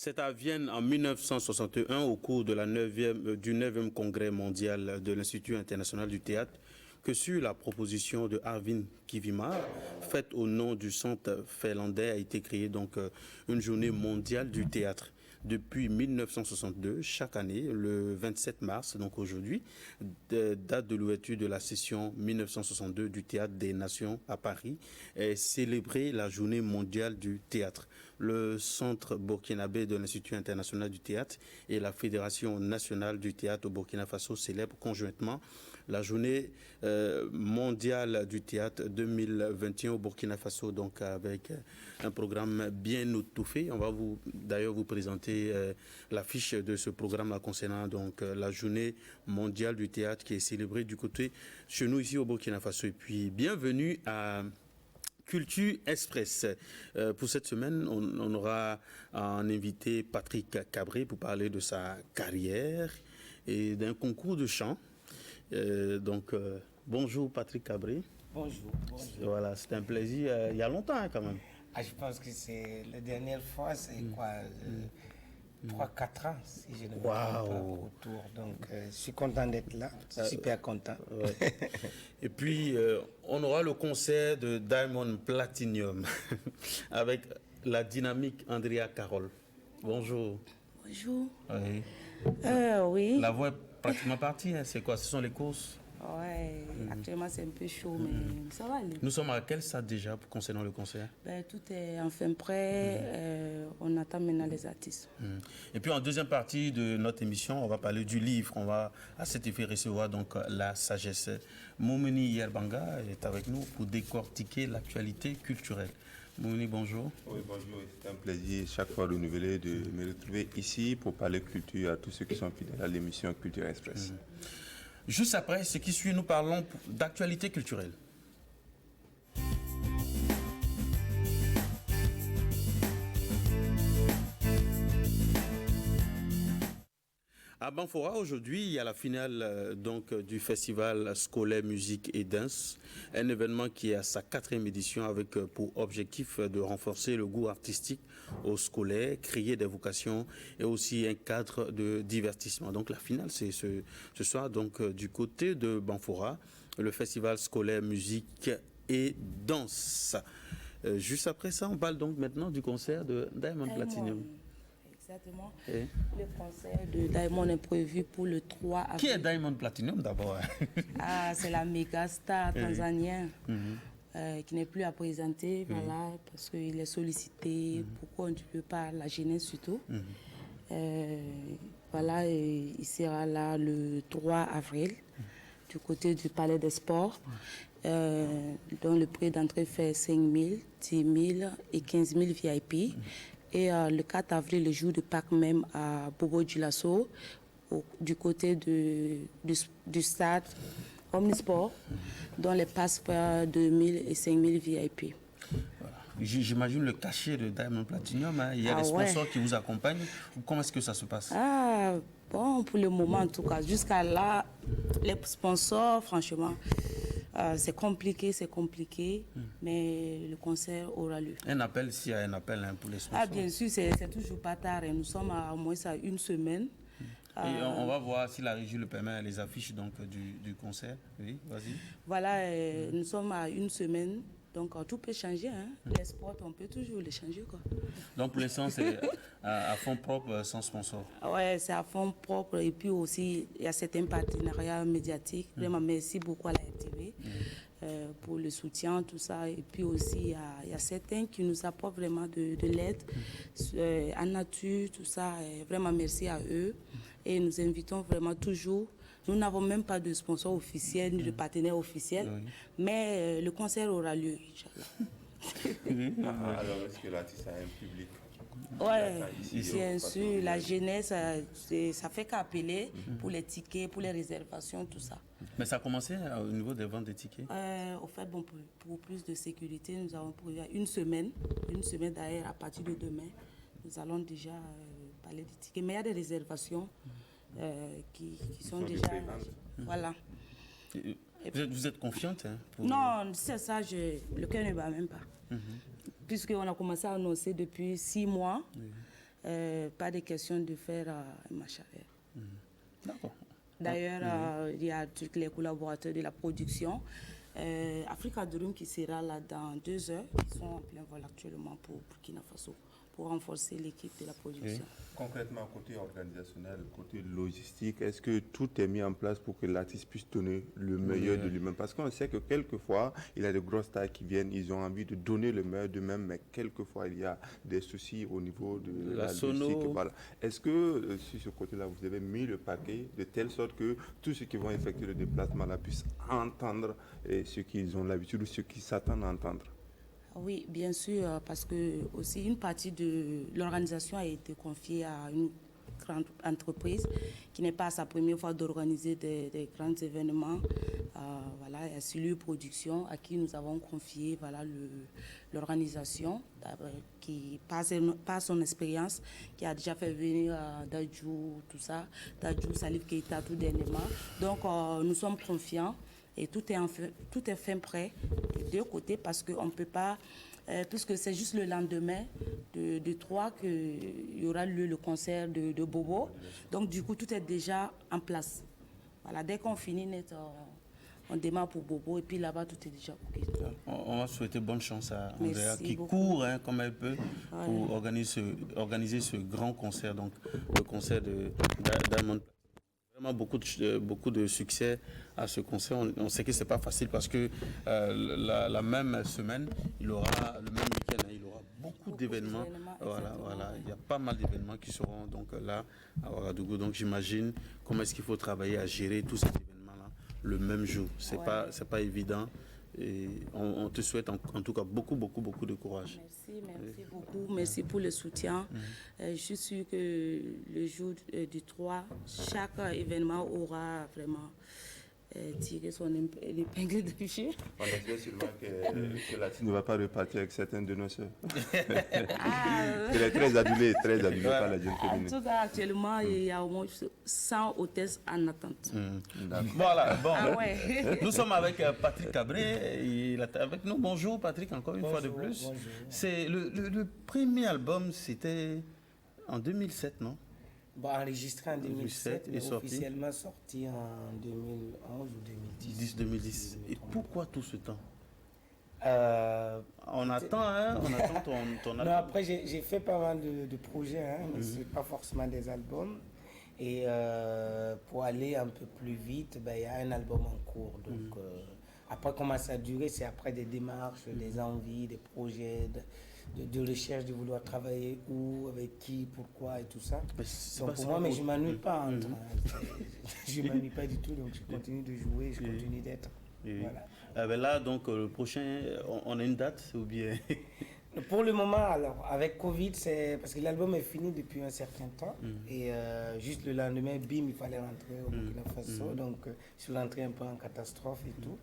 C'est à Vienne en 1961, au cours de du 9e congrès mondial de l'Institut international du théâtre, que sur la proposition de Arvind Kivimar, faite au nom du centre finlandais, a été créée donc une journée mondiale du théâtre. Depuis 1962, chaque année, le 27 mars, donc aujourd'hui, date de l'ouverture de la session 1962 du Théâtre des Nations à Paris, est célébrée la journée mondiale du théâtre. Le Centre burkinabé de l'Institut international du théâtre et la Fédération nationale du théâtre au Burkina Faso célèbrent conjointement la journée mondiale du théâtre 2021 au Burkina Faso, donc avec un programme bien étouffé. On va d'ailleurs vous présenter l'affiche de ce programme concernant donc la journée mondiale du théâtre qui est célébrée du côté chez nous ici au Burkina Faso. Et puis bienvenue à Culture Express. Pour cette semaine, on aura un invité, Patrick Cabré, pour parler de sa carrière et d'un concours de chant. Bonjour Patrick Cabré. Bonjour, bonjour. Voilà, c'est un plaisir. Il y a longtemps quand même. Je pense que c'est la dernière fois, c'est quoi 3-4 ans, si je ne me trompe pas, autour. Donc, je suis content d'être là, super content. Ouais. Et puis, on aura le concert de Diamond Platinium avec la dynamique Andrea Carole. Bonjour. Bonjour. Oui. Oui. La voix est pratiquement partie, hein. C'est quoi? Ce sont les courses? Ouais, actuellement c'est un peu chaud, mais ça va aller. Nous sommes à quel stade déjà concernant le concert? Tout est enfin prêt, on attend maintenant les artistes. Et puis en deuxième partie de notre émission, on va parler du livre. On va à cet effet recevoir donc La Sagesse. Moumouni Yerbanga est avec nous pour décortiquer l'actualité culturelle. Moumouni, bonjour. Oui, bonjour. C'est un plaisir chaque fois renouvelé de me retrouver ici pour parler culture à tous ceux qui sont fidèles à l'émission Culture Express. Juste après ce qui suit, nous parlons d'actualité culturelle. À Banfora, aujourd'hui, il y a la finale du festival scolaire musique et danse, un événement qui est à sa 4e édition avec pour objectif de renforcer le goût artistique aux scolaires, créer des vocations et aussi un cadre de divertissement. Donc la finale, c'est ce soir donc du côté de Banfora, le festival scolaire musique et danse. Juste après ça, on parle donc maintenant du concert de Diamond Platinium. Exactement. Le concert de Diamond est prévu pour le 3 avril. Qui est Diamond Platinium d'abord? C'est la méga star tanzanienne qui n'est plus à présenter, voilà, parce qu'il est sollicité. Pourquoi on ne peut pas, la jeunesse surtout. Voilà, il sera là le 3 avril du côté du Palais des Sports, dont le prix d'entrée fait 5 000, 10 000 et 15 000 VIP. Et le 4 avril, le jour de Pâques même, à Bobo-Dioulasso, du côté du stade Omnisport, dont les passes par 2 000 et 5 000 VIP. Voilà. J'imagine le cachet de Diamond Platinium, hein. Il y a des sponsors qui vous accompagnent. Comment est-ce que ça se passe? Bon, pour le moment en tout cas, jusqu'à là, les sponsors, franchement, c'est compliqué, mais le concert aura lieu. Un appel, s'il y a un appel pour les sponsors. Bien sûr, c'est toujours pas tard. Nous sommes à au moins à une semaine. Et on va voir si la régie le permet, les affiches donc, du concert. Oui, vas-y. Voilà, nous sommes à une semaine. Donc tout peut changer, hein. Les sports, on peut toujours les changer, quoi. Donc pour l'instant, c'est à fond propre, sans sponsor. Ouais, c'est à fond propre. Et puis aussi, il y a certains partenariats médiatiques. Vraiment, merci beaucoup à la RTV pour le soutien, tout ça. Et puis aussi, il y a certains qui nous apportent vraiment de l'aide en nature, tout ça. Vraiment, merci à eux. Et nous invitons vraiment toujours. Nous n'avons même pas de sponsor officiel ni de partenaire officiel, mais le concert aura lieu, Inch'Allah. Alors, est-ce que l'artiste a un public? Oui, bien sûr. La jeunesse, ça fait qu'appeler pour les tickets, pour les réservations, tout ça. Mais ça a commencé au niveau des ventes des tickets? Au fait, bon, pour plus de sécurité, nous avons prévu une semaine d'ailleurs, à partir de demain, nous allons déjà parler des tickets. Mais il y a des réservations qui sont déjà... Voilà. Vous êtes confiante, hein, Non, c'est ça, le cœur ne bat même pas. Puisqu'on a commencé à annoncer depuis 6 mois. pas de question de faire un marche arrière. D'accord. D'ailleurs, il y a tous les collaborateurs de la production. Africa Dream qui sera là dans 2 heures. Ils sont en plein vol actuellement pour Burkina Faso, pour renforcer l'équipe de la production. Oui. Concrètement, côté organisationnel, côté logistique, est-ce que tout est mis en place pour que l'artiste puisse donner le meilleur de lui-même? Parce qu'on sait que quelquefois, il y a de grosses stars qui viennent, ils ont envie de donner le meilleur d'eux-mêmes, mais quelquefois, il y a des soucis au niveau de la logistique. Voilà. Est-ce que, sur ce côté-là, vous avez mis le paquet de telle sorte que tous ceux qui vont effectuer le déplacement là puissent entendre ce qu'ils ont l'habitude ou ce qu'ils s'attendent à entendre? Oui, bien sûr, parce que aussi une partie de l'organisation a été confiée à une grande entreprise qui n'est pas sa première fois d'organiser des grands événements. Voilà, il y a Silure Production à qui nous avons confié l'organisation qui, par son expérience, qui a déjà fait venir Dadju, tout ça, Dadju, Salif Keita tout dernièrement. Donc, nous sommes confiants. Et tout est fin prêt des 2 côtés parce qu'on ne peut pas, puisque c'est juste le lendemain de 3 qu'il y aura le concert de Bobo. Donc du coup, tout est déjà en place. Voilà, dès qu'on finit net, on démarre pour Bobo et puis là-bas, tout est déjà OK. On va souhaiter bonne chance à Andrea Merci qui beaucoup. court comme elle peut pour organiser ce grand concert, donc le concert de Diamond. Vraiment beaucoup de succès à ce concert. On sait que c'est pas facile parce que la même semaine, le même week-end, il aura beaucoup d'événements. Voilà, il y a pas mal d'événements qui seront donc là à Ouagadougou. Donc j'imagine comment est-ce qu'il faut travailler à gérer tous ces événements-là le même jour. C'est pas évident. Et on te souhaite en tout cas beaucoup de courage. Merci beaucoup. Merci pour le soutien. Je suis sûre que le jour du 3, chaque événement aura vraiment tiré son épingle de jeu. On espère sûrement que la team ne va pas repartir avec certaines de nos sœurs. Elle est très adulée par la jeune féminine. En tout cas, actuellement, il y a au moins 100 hôtesses en attente. Voilà, bon. Ouais. Nous sommes avec Patrick Cabré. Il est avec nous. Bonjour Patrick, encore une fois de plus. Bonjour. C'est le premier album, c'était en 2007, non? Bon, enregistré en 2007 et et officiellement sorti en 2011 ou 2010. 2010. Et pourquoi tout ce temps? On attend ton album. Non, après, j'ai fait pas mal de projets, mais ce n'est pas forcément des albums. Et pour aller un peu plus vite, il y a un album en cours. Donc, après, comment ça a duré, c'est après des démarches, des envies, des projets, de recherche, de vouloir travailler où, avec qui, pourquoi et tout ça. Donc pour moi, mais je ne m'ennuie pas. Je ne m'ennuie pas du tout, donc je continue de jouer, je continue d'être. Voilà. Là, donc, le prochain, on a une date ou bien? Pour le moment, alors, avec Covid, c'est parce que l'album est fini depuis un certain temps. Et juste le lendemain, bim, il fallait rentrer au Burkina Faso. Donc, je suis rentré un peu en catastrophe et tout.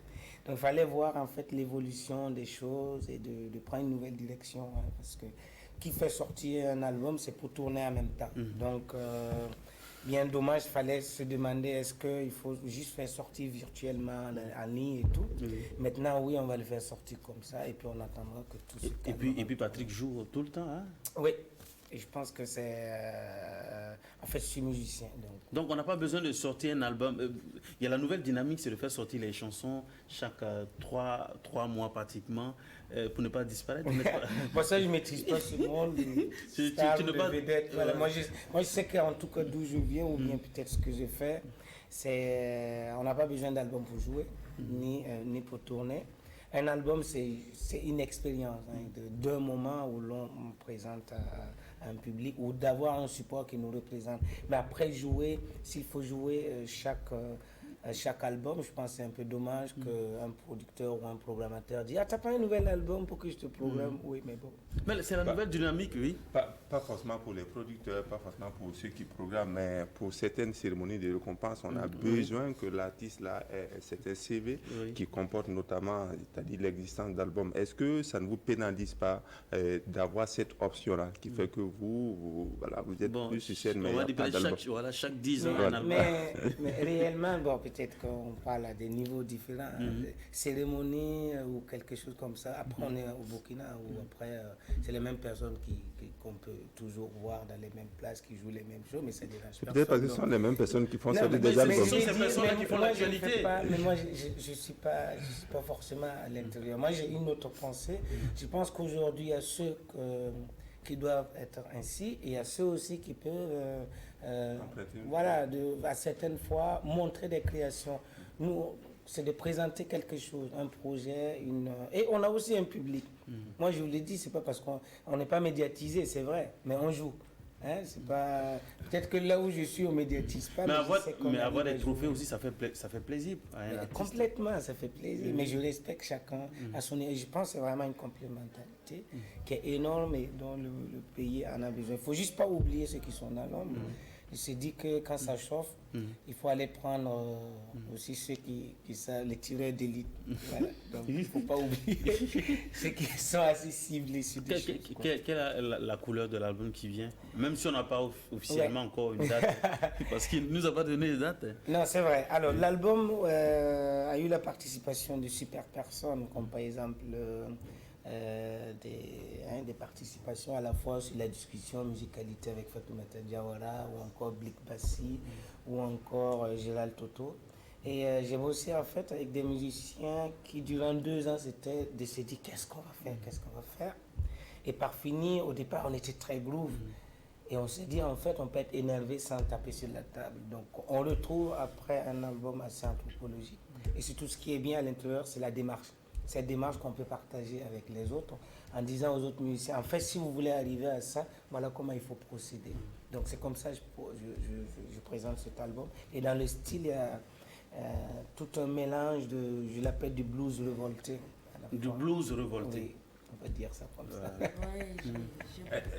Donc, il fallait voir en fait l'évolution des choses et de prendre une nouvelle direction. Parce que qui fait sortir un album, c'est pour tourner en même temps. Donc, bien dommage, il fallait se demander est-ce qu'il faut juste faire sortir virtuellement en ligne et tout. Maintenant, oui, on va le faire sortir comme ça et puis on attendra que tout se calme. Et puis Patrick joue tout le temps, hein? Oui, et je pense que c'est... en fait, je suis musicien. Donc on n'a pas besoin de sortir un album. Il y a la nouvelle dynamique, c'est de faire sortir les chansons chaque 3 mois pratiquement pour ne pas disparaître. Pour ça, je ne maîtrise pas ce monde. Tu ne pas... Voilà. Moi, je sais qu'en tout cas d'où je viens ou bien peut-être ce que je fais, c'est on n'a pas besoin d'album pour jouer ni pour tourner. Un album, c'est une expérience d'un moment où l'on présente à un public ou d'avoir un support qui nous représente. Mais après, jouer, s'il faut jouer chaque album, je pense que c'est un peu dommage qu'un producteur ou un programmateur dise « Ah, t'as pas un nouvel album pour que je te programme ?» Oui, mais bon. Mais c'est la nouvelle dynamique, oui. Pas forcément pour les producteurs, pas forcément pour ceux qui programment, mais pour certaines cérémonies de récompense, on a besoin que l'artiste là ait un CV qui comporte notamment, c'est-à-dire l'existence d'albums. Est-ce que ça ne vous pénalise pas d'avoir cette option-là qui fait que vous êtes plus sur scène, mais on va dire chaque 10 ans, mais réellement, bon, peut-être qu'on parle à des niveaux différents, cérémonie ou quelque chose comme ça. Après, on est au Burkina, ou après, c'est les mêmes personnes qu'on peut toujours voir dans les mêmes places, qui jouent les mêmes choses, mais ça dérange personne. Peut-être parce que ce sont les mêmes personnes qui font ça des albums. albums. Ce sont ces personnes qui font l'actualité. Mais moi, je ne suis pas forcément à l'intérieur. Moi, j'ai une autre pensée. Je pense qu'aujourd'hui, il y a ceux qui doivent être ainsi, et il y a ceux aussi qui peuvent, voilà, à certaines fois, montrer des créations. Nous, c'est de présenter quelque chose, un projet, et on a aussi un public. Moi, je vous l'ai dit, c'est pas parce qu'on n'est pas médiatisé, c'est vrai, mais on joue. Hein, c'est pas... Peut-être que là où je suis, on ne médiatise pas. Mais avoir des trophées aussi, ça fait plaisir à un artiste. Complètement, ça fait plaisir. Mais je respecte chacun à son niveau. Je pense que c'est vraiment une complémentarité qui est énorme et dont le pays en a besoin. Il ne faut juste pas oublier ceux qui sont dans l'ombre. Il se dit que quand ça chauffe, il faut aller prendre aussi ceux qui savent, les tireurs d'élite. Voilà. Donc il ne faut pas oublier ceux qui sont assez ciblés sur des choses. Quelle est la couleur de l'album qui vient? Même si on n'a pas officiellement encore une date, parce qu'il ne nous a pas donné de date. Non, c'est vrai. Alors l'album a eu la participation de super personnes, comme par exemple... des participations à la fois sur la discussion musicalité avec Fatoumata Diawara, ou encore Blik Bassi, ou encore Gérald Toto. Et j'ai bossé en fait avec des musiciens qui durant 2 ans c'était de se dire qu'est-ce qu'on va faire. Et par finir, au départ on était très groove. Et on s'est dit en fait on peut être énervé sans taper sur la table. Donc on retrouve après un album assez anthropologique. Et surtout ce qui est bien à l'intérieur, c'est la démarche. Cette démarche qu'on peut partager avec les autres en disant aux autres musiciens, en fait, si vous voulez arriver à ça, voilà comment il faut procéder. Donc c'est comme ça que je présente cet album. Et dans le style, il y a tout un mélange je l'appelle du blues révolté. Du blues révolté. Oui, on peut dire ça comme ça.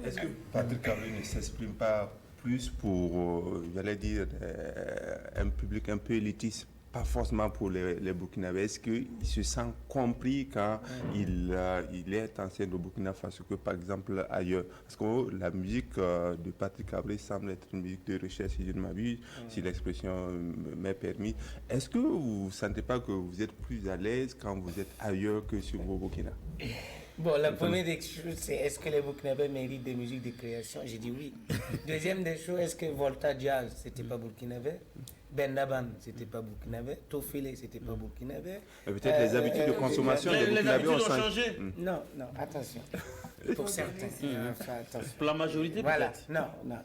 Est-ce que Patrick Cabré ne s'exprime pas plus pour, j'allais dire, un public un peu élitiste? Pas forcément pour les Burkinabés. Est-ce qu'il se sent compris quand il est en scène au Burkina Faso que par exemple ailleurs? Parce que la musique de Patrick Cabré semble être une musique de recherche, si je ne m'abuse, si l'expression m'est permise. Est-ce que vous ne sentez pas que vous êtes plus à l'aise quand vous êtes ailleurs que sur vos Burkina? Bon, la première des choses, c'est est-ce que les Burkinabés méritent des musiques de création? J'ai dit oui. Deuxième des choses, est-ce que Volta Jazz, c'était pas burkinabé? Bendaban, c'était pas burkinabé. Tofele, c'était pas burkinabé. Peut-être les habitudes de consommation des Burkinabés ont changé. Non, attention. Pour certains. Attention. Pour la majorité, voilà. peut-être. Non.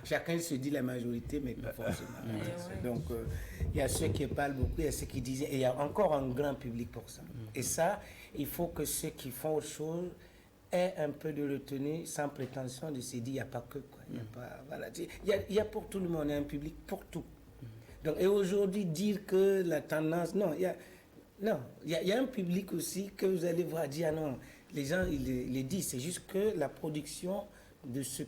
Chacun se dit la majorité, mais pas forcément. Donc, il y a ceux qui parlent beaucoup, il y a ceux qui disent... Et il y a encore un grand public pour ça. Et ça, il faut que ceux qui font autre chose aient un peu de retenue, sans prétention de se dire, il n'y a pas que... Quoi. Il y a pour tout le monde, il y a un public pour tout. Donc, et aujourd'hui, dire que la tendance... Non, il y a un public aussi que vous allez voir dire, non, les gens, ils le disent. C'est juste que la production de ce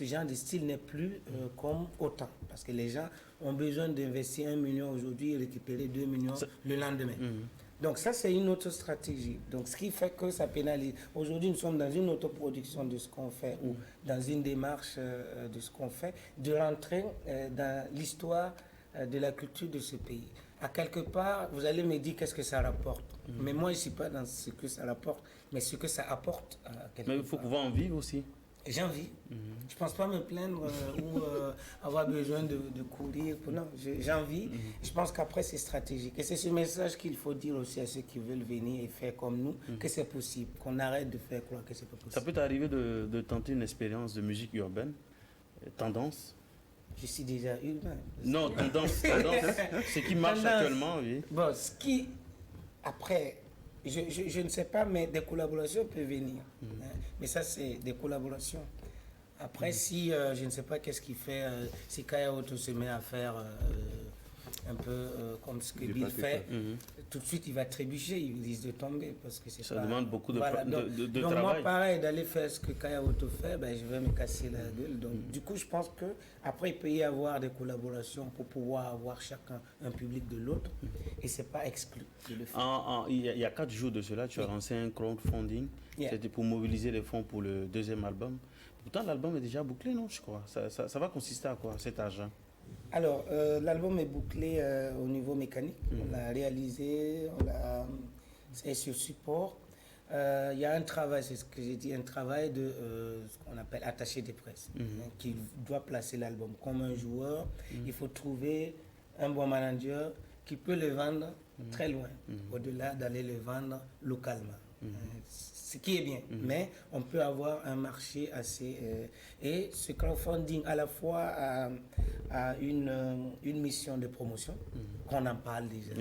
genre de style n'est plus comme autant. Parce que les gens ont besoin d'investir 1 million aujourd'hui et récupérer 2 millions le lendemain. Donc ça, c'est une autre stratégie. Donc ce qui fait que ça pénalise. Aujourd'hui, nous sommes dans une autoproduction de ce qu'on fait, ou dans une démarche de ce qu'on fait, de rentrer dans l'histoire de la culture de ce pays. À quelque part, vous allez me dire qu'est-ce que ça rapporte. Mais moi, je ne suis pas dans ce que ça rapporte, mais ce que ça apporte à quelque part. Mais il faut pouvoir en vivre aussi. J'ai envie. Je ne pense pas me plaindre ou avoir besoin de courir. Non, j'ai envie. Je pense qu'après, c'est stratégique. Et c'est ce message qu'il faut dire aussi à ceux qui veulent venir et faire comme nous, que c'est possible, qu'on arrête de faire croire que c'est pas possible. Ça peut t'arriver de tenter une expérience de musique urbaine, tendance? Je suis déjà urbain. Non, tendance. Ce qui marche actuellement, oui. Bon, ce qui, après... Je ne sais pas, mais des collaborations peuvent venir. Mais ça, c'est des collaborations. Après, si je ne sais pas qu'est-ce qu'il fait, si Kaya Oto se met à faire un peu comme ce que Bill fait, tout de suite, il va trébucher, il risque de tomber. Parce que ça demande beaucoup de travail. Donc moi, pareil, d'aller faire ce que Kaya Oto fait, je vais me casser la gueule. Donc, du coup, je pense qu'après, il peut y avoir des collaborations pour pouvoir avoir chacun un public de l'autre. Et ce n'est pas exclu de le faire. Il y a 4 jours de cela, tu as lancé un crowdfunding. C'était pour mobiliser les fonds pour le 2e album. Pourtant, l'album est déjà bouclé, non, je crois. Ça va consister à quoi, cet argent? Alors, l'album est bouclé au niveau mécanique. On l'a réalisé, c'est sur support. Il y a un travail, c'est ce que j'ai dit, un travail de ce qu'on appelle attaché de presse, qui doit placer l'album comme un joueur. Il faut trouver un bon manager qui peut le vendre très loin, au-delà d'aller le vendre localement. Ce qui est bien, mais on peut avoir un marché assez... et ce crowdfunding à la fois a une mission de promotion, qu'on en parle déjà.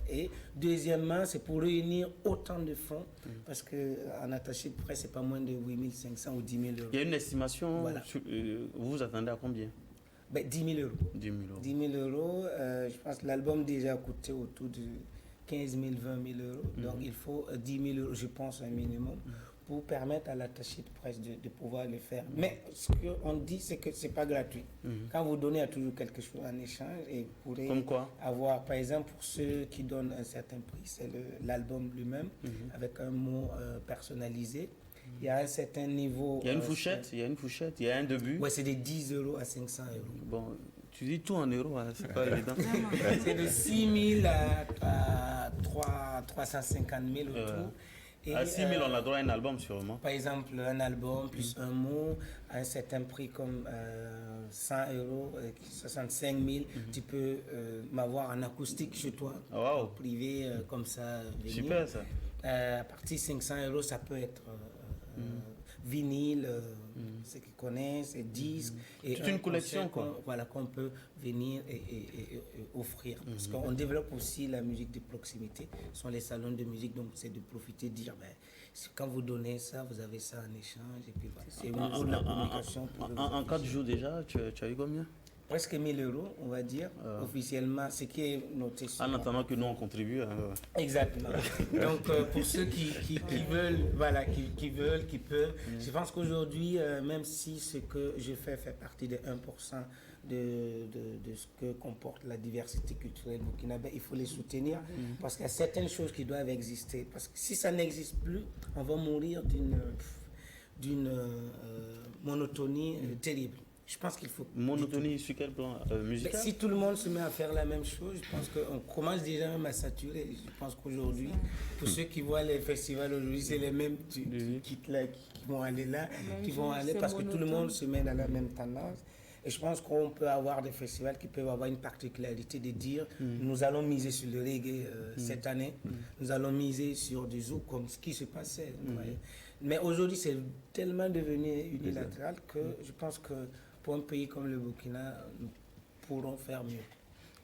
Et deuxièmement, c'est pour réunir autant de fonds, parce qu'en attaché de presse, c'est pas moins de 8 500 ou 10 000 euros. Il y a une estimation, voilà. Vous vous attendez à combien? 10 000 euros. 10 000 euros. 10 000 euros, je pense que l'album déjà a coûté autour de 15 000, 20 000 euros. Donc il faut 10 000 euros, je pense, un minimum, pour permettre à l'attaché de presse de pouvoir le faire. Mais ce qu'on dit, c'est que ce n'est pas gratuit. Quand vous donnez à toujours quelque chose en échange, et vous pourrez comme quoi? avoir, par exemple, pour ceux qui donnent un certain prix, c'est l'album lui-même, avec un mot personnalisé. Il y a un certain niveau... Il y a une fourchette, il y a un début. Oui, c'est de 10 euros à 500 euros. Bon, tu dis tout en euros, hein, c'est pas évident. C'est de 6 000 à 350 000 autour. Et, à 6 000, on a droit à un album sûrement. Par exemple, un album plus un mot à un certain prix comme 100 euros, 65 000. Tu peux m'avoir en acoustique chez toi, en privé, comme ça. Venir. Super ça. À partir de 500 euros, ça peut être vinyle, ceux qui connaissent, et disques. Et toute une collection, quoi. Voilà, qu'on peut venir et offrir. Parce qu'on développe aussi la musique de proximité. Ce sont les salons de musique, donc c'est de profiter, de dire, quand vous donnez ça, vous avez ça en échange. Et puis voilà, c'est au niveau de la communication. En 4 jours déjà, tu as eu combien? Presque 1 000 euros, on va dire, officiellement, ce qui est noté sur... En attendant que nous, on contribue. Exactement. Donc, pour ceux qui veulent, voilà, qui veulent, qui peuvent, je pense qu'aujourd'hui, même si ce que je fais fait partie des 1% de ce que comporte la diversité culturelle burkinabé, il faut les soutenir, parce qu'il y a certaines choses qui doivent exister. Parce que si ça n'existe plus, on va mourir d'une monotonie terrible. Je pense qu'il faut... Monotonie sur quel plan musical? Si tout le monde se met à faire la même chose, je pense qu'on commence déjà même à saturer. Je pense qu'aujourd'hui, pour ceux qui voient les festivals aujourd'hui, c'est les mêmes qui vont aller là, qui vont aller parce que tout le monde se met dans la même tendance. Et je pense qu'on peut avoir des festivals qui peuvent avoir une particularité de dire nous allons miser sur le reggae cette année, nous allons miser sur du zouk comme ce qui se passait. Mais aujourd'hui, c'est tellement devenu unilatéral que je pense que pour un pays comme le Burkina, nous pourrons faire mieux.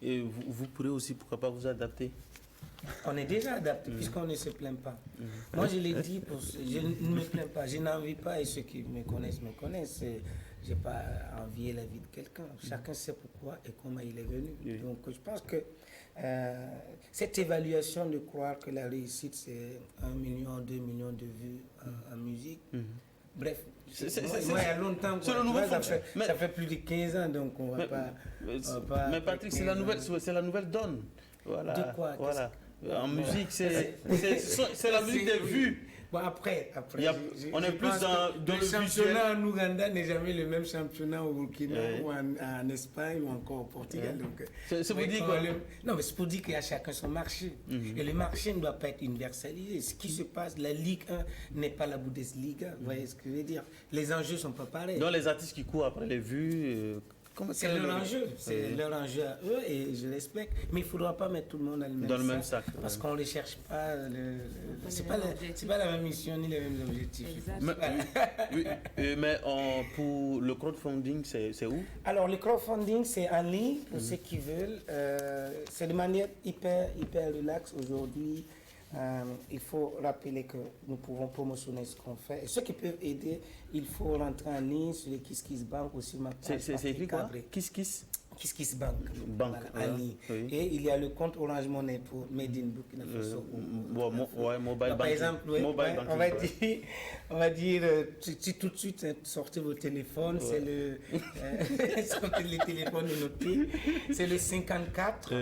Et vous pourrez aussi, pourquoi pas, vous adapter? On est déjà adapté puisqu'on ne se plaint pas. Moi, je l'ai dit, je ne me plains pas, je n'envie pas, et ceux qui me connaissent. Je n'ai pas envié la vie de quelqu'un. Chacun sait pourquoi et comment il est venu. Donc, je pense que cette évaluation de croire que la réussite, c'est 1 million, 2 millions de vues en musique, bref, moi, il y a longtemps, ça fait plus de 15 ans, donc on va pas... Mais Patrick, c'est la nouvelle donne. Voilà. De quoi? Voilà. En musique, c'est la musique des vues. Bon, après on est plus dans le championnat en Ouganda n'est jamais le même championnat au Burkina ou en Espagne ou encore au Portugal. C'est pour dire quoi? Non, mais c'est pour dire qu'il y a chacun son marché. Et le marché ne doit pas être universalisé. Ce qui se passe, la Ligue 1 n'est pas la Bundesliga. Vous voyez ce que je veux dire? Les enjeux ne sont pas pareils. Donc les artistes qui courent après les vues... C'est leur enjeu, c'est leur enjeu à eux et je respecte. Mais il ne faudra pas mettre tout le monde dans le même sac. Parce qu'on ne les cherche pas. Ce n'est pas la même mission ni les mêmes objectifs. Mais pour le crowdfunding, c'est où? Alors, le crowdfunding, c'est en ligne pour ceux qui veulent. C'est de manière hyper relax aujourd'hui. Il faut rappeler que nous pouvons promotionner ce qu'on fait. Et ceux qui peuvent aider, il faut rentrer en ligne sur les KissKissBank ou sur ma page. C'est écrit quoi? KissKissBank. En ligne. Oui. Et il y a le compte Orange Money pour Made in Burkina Faso. Mobile par exemple, on va dire si tout de suite sortez vos téléphones, c'est sortez les téléphones de notre pays, c'est le 54.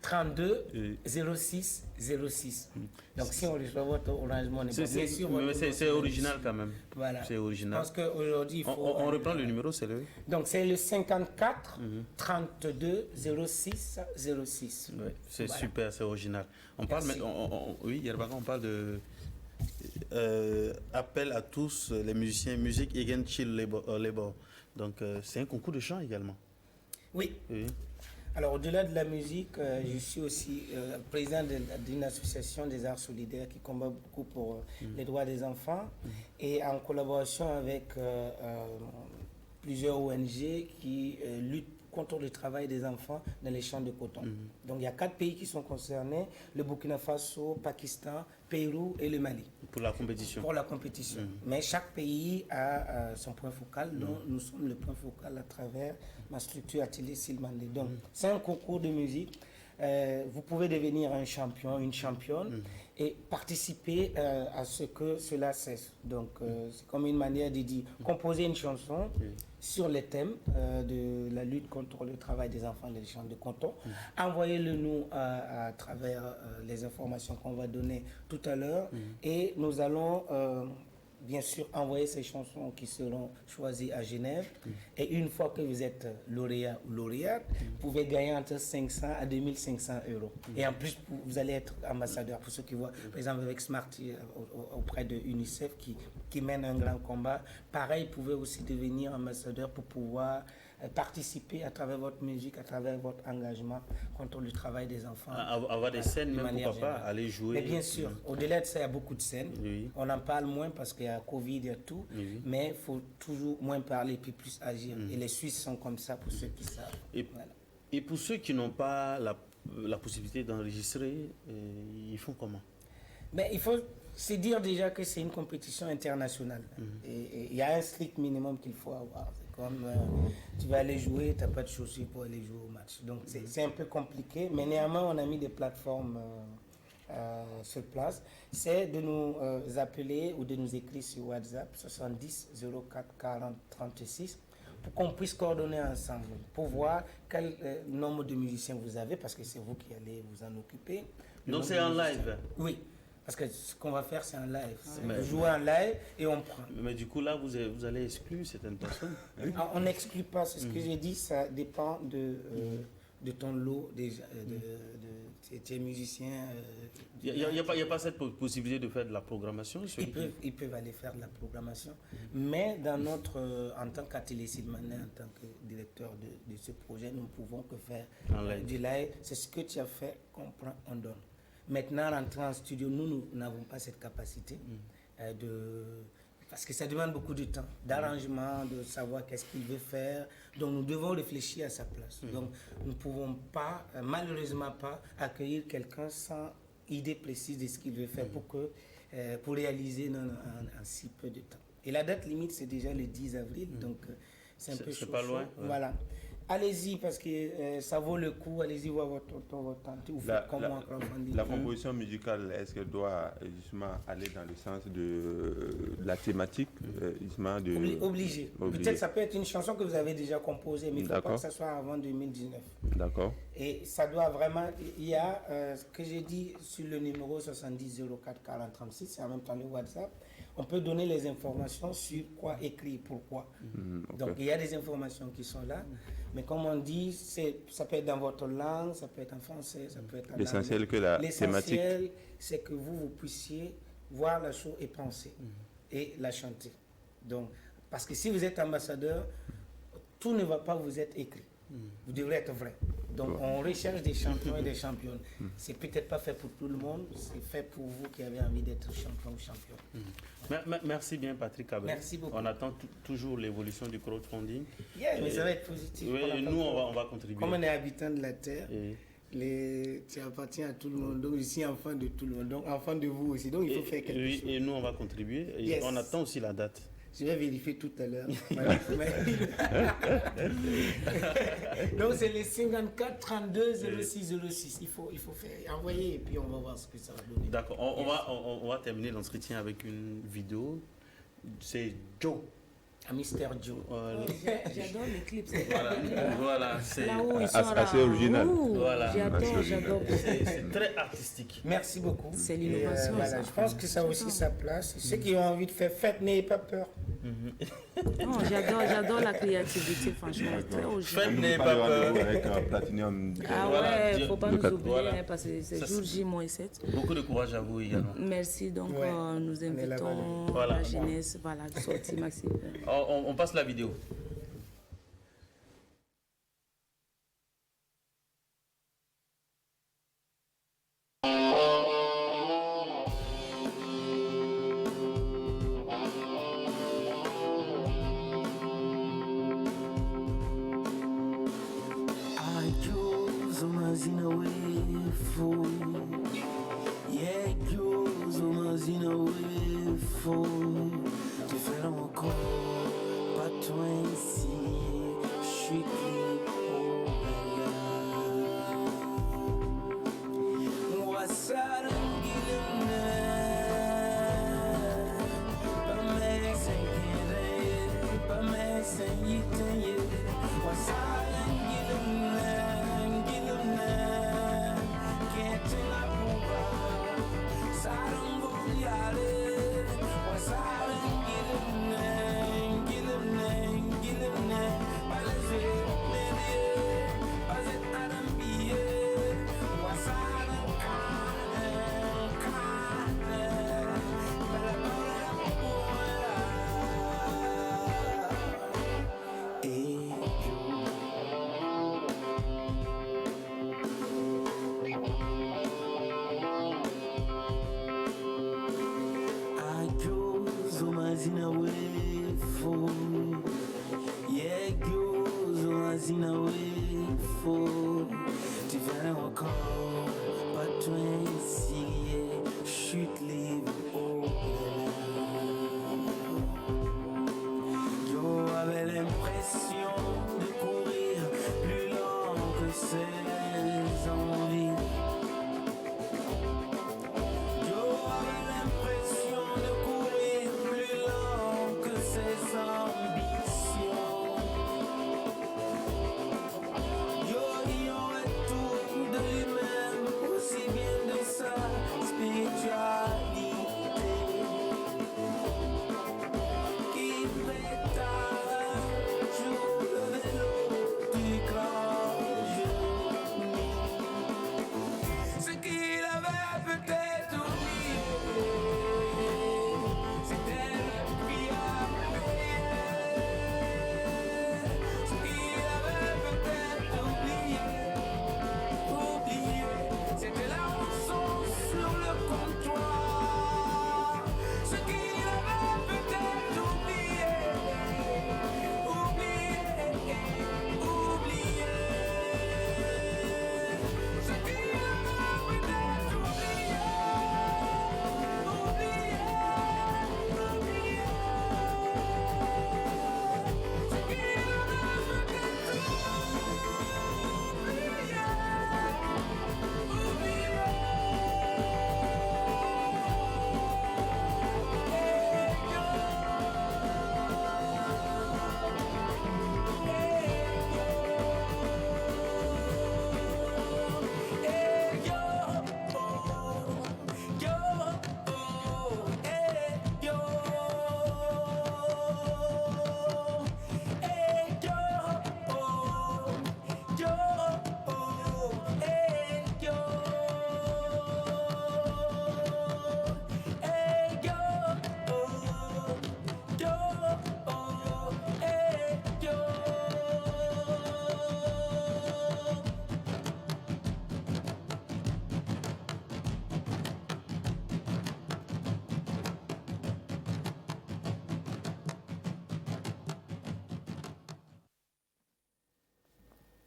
32 06 06. Donc si on reçoit votre Orange Money, bien sûr, c'est original quand même. Voilà. C'est original. Parce qu'aujourd'hui, il faut... On reprend le numéro, c'est le... Donc c'est le 54 32 06 06. Ouais, c'est super, c'est original. On parle, oui, Yerbaka, on parle de appel à tous les musiciens, Music Against Child Labor. Donc c'est un concours de chant également. Oui. Alors, au-delà de la musique, je suis aussi président d'une association des arts solidaires qui combat beaucoup pour les droits des enfants et en collaboration avec plusieurs ONG qui luttent contre le travail des enfants dans les champs de coton. Donc, il y a 4 pays qui sont concernés, le Burkina Faso, Pakistan, Pérou et le Mali. Pour la compétition. Pour la compétition. Mais chaque pays a son point focal, dont nous sommes le point focal à travers ma structure Atelier Silmandé. Donc, c'est un concours de musique. Vous pouvez devenir un champion, une championne et participer à ce que cela cesse. Donc, c'est comme une manière de dire, composer une chanson sur les thèmes de la lutte contre le travail des enfants dans les champs de coton. Envoyez-le nous à travers les informations qu'on va donner tout à l'heure et nous allons bien sûr envoyer ces chansons qui seront choisies à Genève. Et une fois que vous êtes lauréat ou lauréate, vous pouvez gagner entre 500 à 2500 euros. Et en plus, vous allez être ambassadeur. Pour ceux qui voient, par exemple, avec Smarty auprès de UNICEF qui mène un grand combat. Pareil, vous pouvez aussi devenir ambassadeur pour pouvoir participer à travers votre musique, à travers votre engagement contre le travail des enfants. Avoir des scènes, même pourquoi pas, aller jouer. Mais bien sûr, au-delà de ça, il y a beaucoup de scènes. On en parle moins parce qu'il y a Covid, il y a tout. Mais il faut toujours moins parler puis plus agir. Et les Suisses sont comme ça pour ceux qui savent. Et pour ceux qui n'ont pas la possibilité d'enregistrer, ils font comment? Mais il faut se dire déjà que c'est une compétition internationale. Et il y a un strict minimum qu'il faut avoir. Comme tu vas aller jouer, tu n'as pas de chaussures pour aller jouer au match. Donc c'est un peu compliqué, mais néanmoins on a mis des plateformes sur place. C'est de nous appeler ou de nous écrire sur WhatsApp 70 04 40 36 pour qu'on puisse coordonner ensemble, pour voir quel nombre de musiciens vous avez, parce que c'est vous qui allez vous en occuper. Donc c'est en live? Oui. Parce que ce qu'on va faire, c'est en live. Vous jouez en live et on prend. Mais du coup, là, vous allez exclure certaines personnes? On n'exclut pas. C'est ce que j'ai dit. Ça dépend de ton lot, de tes musiciens. Il n'y a pas cette possibilité de faire de la programmation? Ils peuvent aller faire de la programmation. Mais dans en tant qu'Atelier Silmandé, en tant que directeur de ce projet, nous ne pouvons que faire du live. C'est ce que tu as fait, qu'on prend, on donne. Maintenant, rentrer en studio, nous n'avons pas cette capacité parce que ça demande beaucoup de temps, d'arrangement, de savoir qu'est-ce qu'il veut faire. Donc, nous devons réfléchir à sa place. Donc, nous ne pouvons pas, malheureusement pas, accueillir quelqu'un sans idée précise de ce qu'il veut faire pour réaliser en si peu de temps. Et la date limite, c'est déjà le 10 avril, donc c'est un peu chaud. C'est pas loin. Voilà. Allez-y parce que ça vaut le coup. Allez-y voir votre tante. La composition musicale, est-ce qu'elle doit justement aller dans le sens de la thématique justement Obligé. Peut-être ça peut être une chanson que vous avez déjà composée, mais il ne faut pas que ça soit avant 2019. D'accord. Et ça doit vraiment... Il y a ce que j'ai dit sur le numéro 70 04 40 36, c'est en même temps le WhatsApp. On peut donner les informations sur quoi écrire, pourquoi. Okay. Donc, il y a des informations qui sont là. Mais comme on dit, ça peut être dans votre langue, ça peut être en français, ça peut être en l'essentiel que la thématique. L'essentiel, c'est que vous puissiez voir la chose et penser et la chanter. Donc, parce que si vous êtes ambassadeur, tout ne va pas vous être écrit. Vous devrez être vrai. Donc, on recherche des champions et des championnes. C'est peut-être pas fait pour tout le monde, c'est fait pour vous qui avez envie d'être champion ou championne. Merci bien, Patrick Abel. Merci beaucoup. On attend toujours l'évolution du crowdfunding. Mais ça va être positif. Oui, nous, on va contribuer. Comme on est habitant de la terre, tu appartiens à tout le monde. Donc, je suis enfant de tout le monde. Donc, enfant de vous aussi. Donc, il faut faire quelque chose. Et nous, on va contribuer. Et on attend aussi la date. Je vais vérifier tout à l'heure. Donc c'est les 54 32 06 06. Il faut faire envoyer et puis on va voir ce que ça va donner. D'accord. On va terminer l'entretien avec une vidéo. C'est Joe. À Mister Joe. J'adore les clips. Voilà, c'est Là-haut, ils sont assez original. Voilà. J'adore. C'est très artistique. Merci beaucoup. C'est l'innovation. Voilà, je pense que ça a aussi sa place. Ceux qui ont envie de faire fête, n'ayez pas peur. Non, j'adore la créativité, franchement. Très original. Faites n'ayez pas peur. Avec Platinum. Ah Voilà, ouais, faut pas nous oublier, voilà. hein, parce que c'est jour J-7. Beaucoup de courage à vous également. Merci, donc Ouais, nous est là-bas. invitons Voilà. la jeunesse, voilà, sortir Maxime. On passe la vidéo.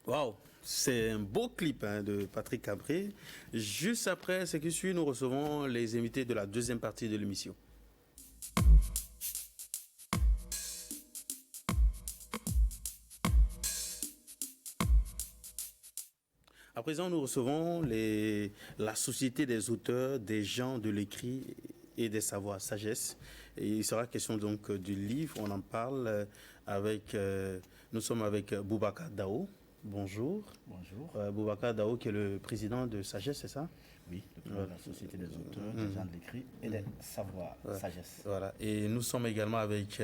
Waouh, c'est un beau clip de Patrick Cabré. Juste après ce qui suit, nous recevons les invités de la deuxième partie de l'émission. À présent, nous recevons la Société des auteurs, des gens de l'écrit et des savoirs, sagesse. Et il sera question donc du livre. On en parle avec... nous sommes avec Boubacar Dao. Bonjour. Bonjour. Boubacar Dao qui est le président de Sagesse, c'est ça? Oui, le président de la Société des auteurs, des gens de l'écrit et des savoirs, sagesse. Voilà. Et nous sommes également avec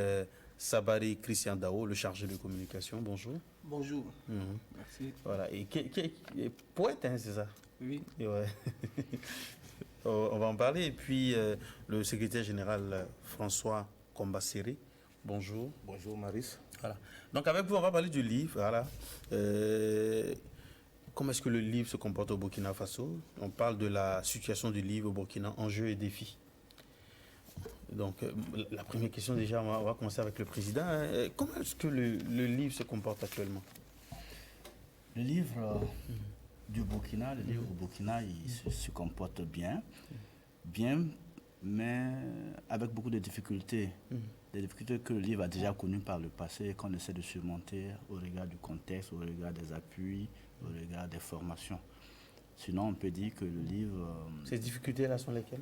Sabari Christian Dao, le chargé de communication. Bonjour. Bonjour. Merci. Voilà. Et qui est poète, hein, c'est ça? Oui. Et ouais. On va en parler. Et puis, le secrétaire général François Kombasseri. Bonjour. Bonjour Maris. Voilà. Donc avec vous, on va parler du livre. Voilà. Comment est-ce que le livre se comporte au Burkina Faso? On parle de la situation du livre au Burkina, enjeux et défis. Donc la première question déjà, on va commencer avec le président. Comment est-ce que le livre se comporte actuellement? Le livre du Burkina, le livre au Burkina, il se comporte bien, mais avec beaucoup de difficultés. Des difficultés que le livre a déjà connues par le passé et qu'on essaie de surmonter au regard du contexte, au regard des appuis, au regard des formations. Sinon, on peut dire que le livre... Ces difficultés-là sont lesquelles?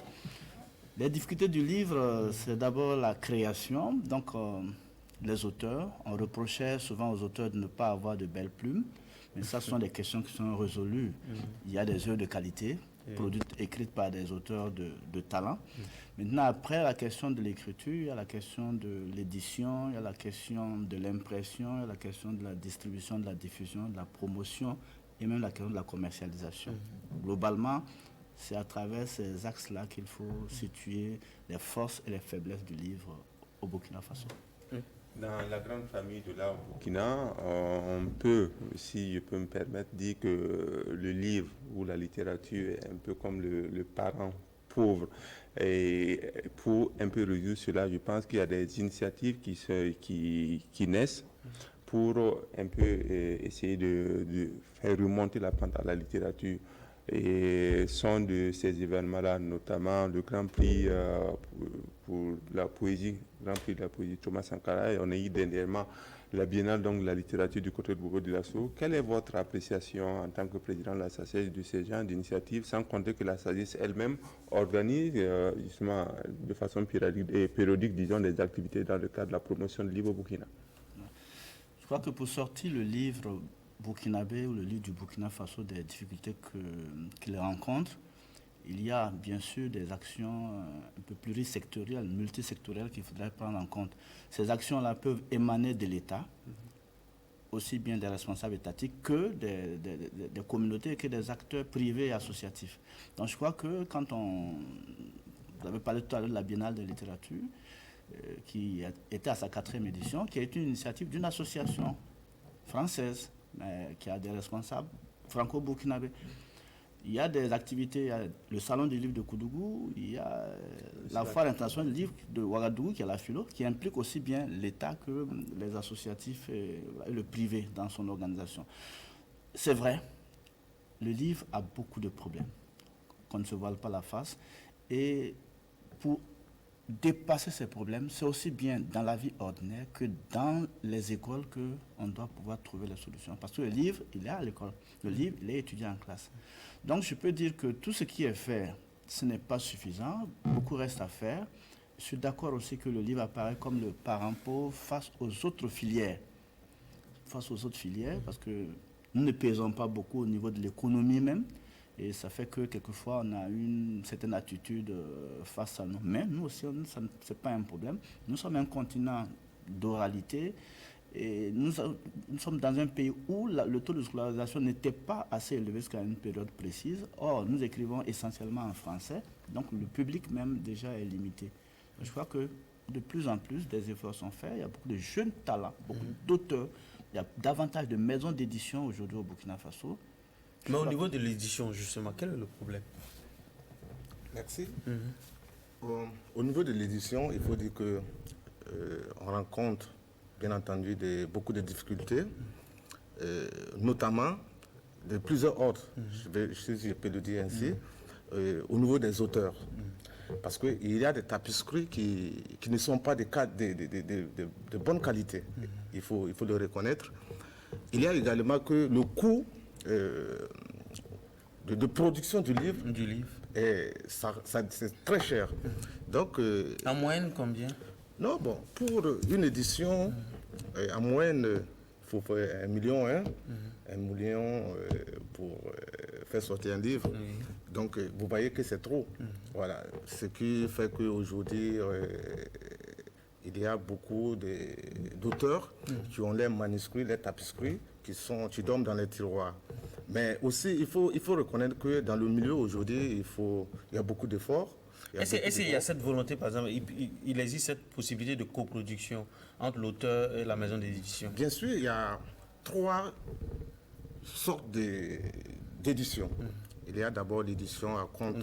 Les difficultés du livre, c'est d'abord la création. Donc, les auteurs, on reprochait souvent aux auteurs de ne pas avoir de belles plumes, mais ça, ce sont des questions qui sont résolues. Il y a des œuvres de qualité, produites, écrites par des auteurs de talent. Maintenant, après la question de l'écriture, il y a la question de l'édition, il y a la question de l'impression, il y a la question de la distribution, de la diffusion, de la promotion et même la question de la commercialisation. Globalement, c'est à travers ces axes-là qu'il faut situer les forces et les faiblesses du livre au Burkina Faso. Dans la grande famille de l'art au Burkina, on peut, si je peux me permettre, dire que le livre ou la littérature est un peu comme le parent pauvre. Et pour un peu résoudre cela, je pense qu'il y a des initiatives qui naissent pour un peu essayer de faire remonter la pente à la littérature. Et sont de ces événements-là, notamment le Grand Prix pour la poésie, Grand Prix de la poésie Thomas Sankara, et on a eu dernièrement la Biennale donc de la littérature du côté de Bourg-de-Lasso. Quelle est votre appréciation en tant que président de la SACES de ces genres d'initiatives, sans compter que la SACES elle-même organise justement de façon périodique, disons, des activités dans le cadre de la promotion du livre au Burkina? Je crois que pour sortir le livre burkinabé ou le livre du Burkina Faso des difficultés qu'il rencontre, il y a bien sûr des actions un peu plurisectorielles, multisectorielles qu'il faudrait prendre en compte. Ces actions-là peuvent émaner de l'État, aussi bien des responsables étatiques que des communautés, que des acteurs privés et associatifs. Donc je crois que quand vous avez parlé tout à l'heure de la Biennale de littérature, qui était à sa 4e édition, qui a été une initiative d'une association française, qui a des responsables franco-burkinabés. Il y a des activités, il y a le salon du livre de Koudougou, il y a la foire internationale du livre de Ouagadougou, qui est la philo, qui implique aussi bien l'État que les associatifs et le privé dans son organisation. C'est vrai, le livre a beaucoup de problèmes, qu'on ne se voile pas la face. Et pour dépasser ces problèmes, c'est aussi bien dans la vie ordinaire que dans les écoles qu'on doit pouvoir trouver les solutions. Parce que le livre, il est à l'école. Le livre, il est étudié en classe. Donc, je peux dire que tout ce qui est fait, ce n'est pas suffisant. Beaucoup reste à faire. Je suis d'accord aussi que le livre apparaît comme le parent pauvre face aux autres filières. Face aux autres filières, parce que nous ne pesons pas beaucoup au niveau de l'économie même. Et ça fait que quelquefois, on a une certaine attitude face à nous. Mais nous aussi, ce n'est pas un problème. Nous sommes un continent d'oralité. Et nous sommes dans un pays où le taux de scolarisation n'était pas assez élevé jusqu'à une période précise. Or, nous écrivons essentiellement en français. Donc, le public même déjà est limité. Je crois que de plus en plus, des efforts sont faits. Il y a beaucoup de jeunes talents, beaucoup d'auteurs. Il y a davantage de maisons d'édition aujourd'hui au Burkina Faso. Mais au niveau de l'édition, justement, quel est le problème? Merci. Au niveau de l'édition, il faut dire que on rencontre, bien entendu, beaucoup de difficultés, notamment de plusieurs ordres, si je peux le dire ainsi, au niveau des auteurs. Parce qu'il y a des tapisseries qui ne sont pas de bonne qualité. Il faut le reconnaître. Il y a également que le coût de production du livre, c'est très cher. Donc, en moyenne, combien? Non, bon, pour une édition, en moyenne, il faut faire 1 million, 1 million pour faire sortir un livre. Donc, vous voyez que c'est trop. Voilà, ce qui fait qu'aujourd'hui, il y a beaucoup d'auteurs qui ont leurs manuscrits, leurs tapisseries, qui dorment dans les tiroirs. Mais aussi, il faut reconnaître que dans le milieu aujourd'hui, il y a beaucoup d'efforts. Est-ce qu'il y a cette volonté, par exemple, il existe cette possibilité de coproduction entre l'auteur et la maison d'édition? Bien sûr, il y a 3 sortes d'éditions. Il y a d'abord l'édition à compte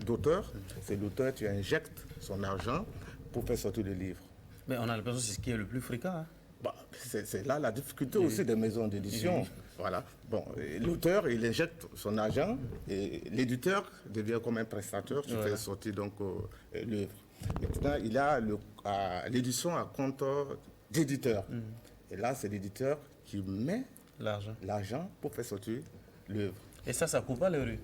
d'auteur. C'est l'auteur qui injecte son argent pour faire sortir le livre. Mais on a l'impression que c'est ce qui est le plus fréquent. Hein? Bah, c'est là la difficulté aussi des maisons d'édition. Voilà. Bon, l'auteur, il injecte son argent et l'éditeur devient comme un prestataire qui fait sortir donc l'œuvre. Maintenant, il y a l'édition à compte d'éditeur. Et là, c'est l'éditeur qui met l'argent pour faire sortir l'œuvre. Et ça court pas les rues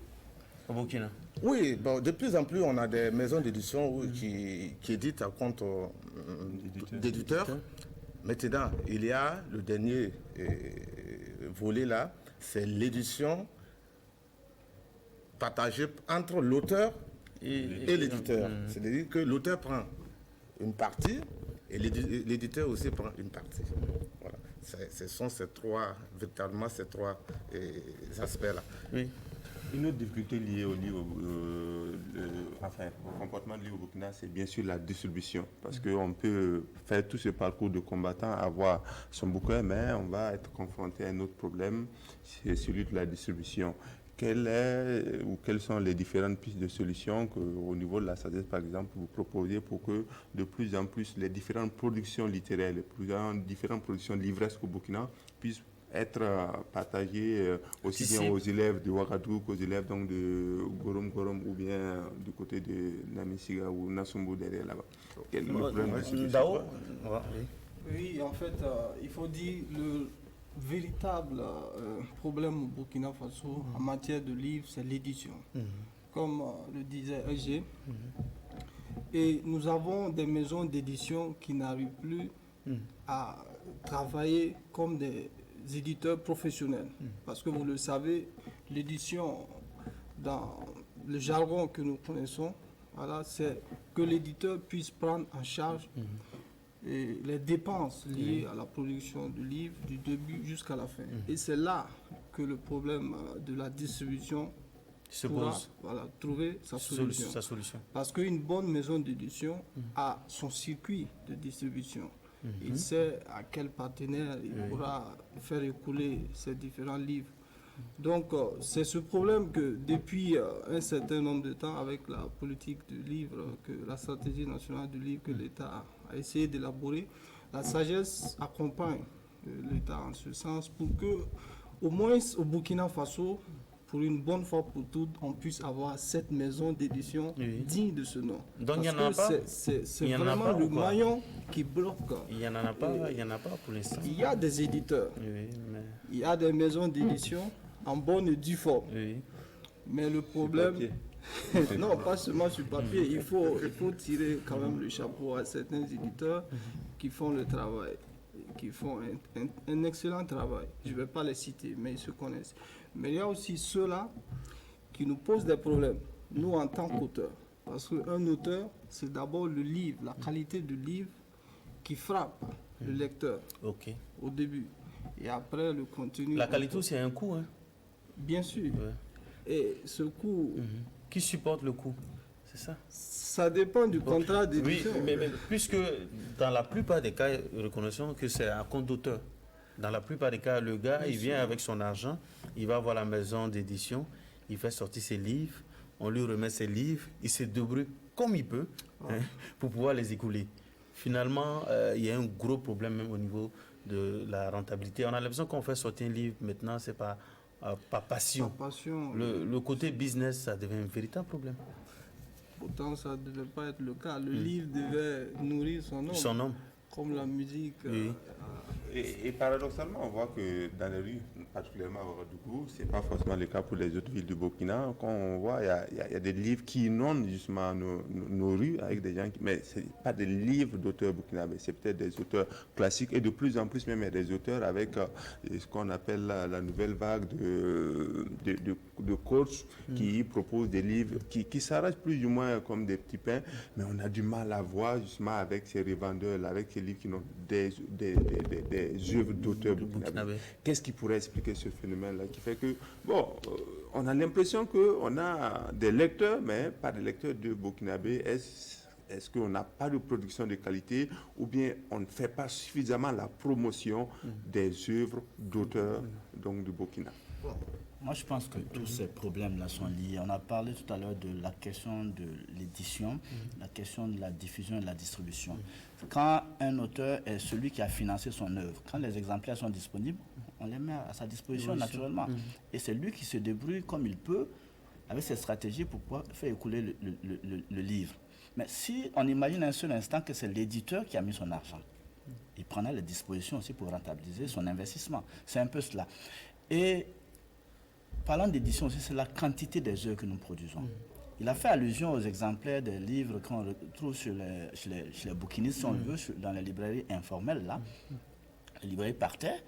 au Burkina? Oui, bon, de plus en plus, on a des maisons d'édition qui éditent à compte d'éditeurs. Maintenant, il y a le dernier volet là, c'est l'édition partagée entre l'auteur et l'éditeur. C'est-à-dire que l'auteur prend une partie et l'éditeur aussi prend une partie. Voilà. Ce sont véritablement ces trois aspects-là. Oui. Une autre difficulté liée au comportement lié au Burkina, c'est bien sûr la distribution. Parce qu'on peut faire tout ce parcours de combattant, avoir son bouquin, mais on va être confronté à un autre problème, c'est celui de la distribution. Quelles sont les différentes pistes de solutions qu'au niveau de la SADES, par exemple, vous proposez pour que de plus en plus les différentes productions littéraires, les différentes productions livresques au Burkina puissent être partagées aussi bien aux élèves de Ouagadougou qu'aux élèves donc de Gorom ou bien du côté de Namisiga ou Nassumbu derrière là-bas. Quel est le problème de solution? Oui, en fait, il faut dire le véritable problème au Burkina Faso en matière de livres, c'est l'édition. Comme le disait EG. Et nous avons des maisons d'édition qui n'arrivent plus à travailler comme des éditeurs professionnels. Parce que vous le savez, l'édition, dans le jargon que nous connaissons, voilà, c'est que l'éditeur puisse prendre en charge et les dépenses liées à la production du livre du début jusqu'à la fin. Et c'est là que le problème de la distribution se pose. Voilà, trouver sa solution. Parce qu'une bonne maison d'édition a son circuit de distribution. Il sait à quel partenaire il pourra faire écouler ses différents livres. Donc, c'est ce problème que depuis un certain nombre de temps, avec la politique du livre, la stratégie nationale du livre que l'État a essayé d'élaborer, la sagesse accompagne l'État en ce sens pour que, au moins au Burkina Faso, pour une bonne fois pour toutes, on puisse avoir cette maison d'édition digne de ce nom. Donc il n'y en a pas. C'est vraiment le maillon qui bloque. Il n'y en a pas pour l'instant. Il y a des éditeurs. Il y a des maisons d'édition en bonne et due forme. Mais le problème... non, pas seulement sur papier. Il faut tirer quand même le chapeau à certains éditeurs qui font le travail, qui font un excellent travail. Je ne vais pas les citer, mais ils se connaissent. Mais il y a aussi ceux-là qui nous posent des problèmes, nous en tant qu'auteurs. Parce qu'un auteur, c'est d'abord le livre, la qualité du livre qui frappe le lecteur au début. Et après, le contenu... La qualité, c'est un coût. Hein? Bien sûr. Et ce coût... Qui supporte le coût? C'est ça? Ça dépend du contrat d'édition. Oui, mais puisque dans la plupart des cas, reconnaissons que c'est un compte d'auteur. Dans la plupart des cas, le gars, il vient avec son argent, il va voir la maison d'édition, il fait sortir ses livres, on lui remet ses livres, il se débrouille comme il peut pour pouvoir les écouler. Finalement, il y a un gros problème même au niveau de la rentabilité. On a l'impression qu'on fait sortir un livre maintenant, c'est pas passion. Le côté business, ça devient un véritable problème. Pourtant, ça ne devait pas être le cas. Le livre devait nourrir son homme. comme la musique. Oui. Et paradoxalement, on voit que dans les rues, particulièrement à Ouagadougou, ce n'est pas forcément le cas pour les autres villes du Burkina. Quand on voit, il y a des livres qui inondent justement nos rues avec des gens, mais ce n'est pas des livres d'auteurs burkinabés, c'est peut-être des auteurs classiques et de plus en plus même il y a des auteurs avec ce qu'on appelle la nouvelle vague de coachs qui proposent des livres qui s'arrachent plus ou moins comme des petits pains, mais on a du mal à voir justement avec ces revendeurs, avec ces livres qui ont des œuvres d'auteurs burkinabés. Qu'est-ce qui pourrait expliquer ce phénomène-là qui fait que, on a l'impression qu'on a des lecteurs, mais pas des lecteurs de burkinabés. Est-ce qu'on n'a pas de production de qualité ou bien on ne fait pas suffisamment la promotion des œuvres d'auteurs donc du Burkina? Moi, je pense que tous ces problèmes-là sont liés. On a parlé tout à l'heure de la question de l'édition, la question de la diffusion et de la distribution. Quand un auteur est celui qui a financé son œuvre, quand les exemplaires sont disponibles, on les met à sa disposition naturellement. Et c'est lui qui se débrouille comme il peut avec ses stratégies pour pouvoir faire écouler le livre. Mais si on imagine un seul instant que c'est l'éditeur qui a mis son argent, il prendra les dispositions aussi pour rentabiliser son investissement. C'est un peu cela. Et parlant d'édition aussi, c'est la quantité des œuvres que nous produisons. Il a fait allusion aux exemplaires des livres qu'on retrouve chez les bouquinistes, si on le veut, dans les librairies informelles, là, les librairies par terre.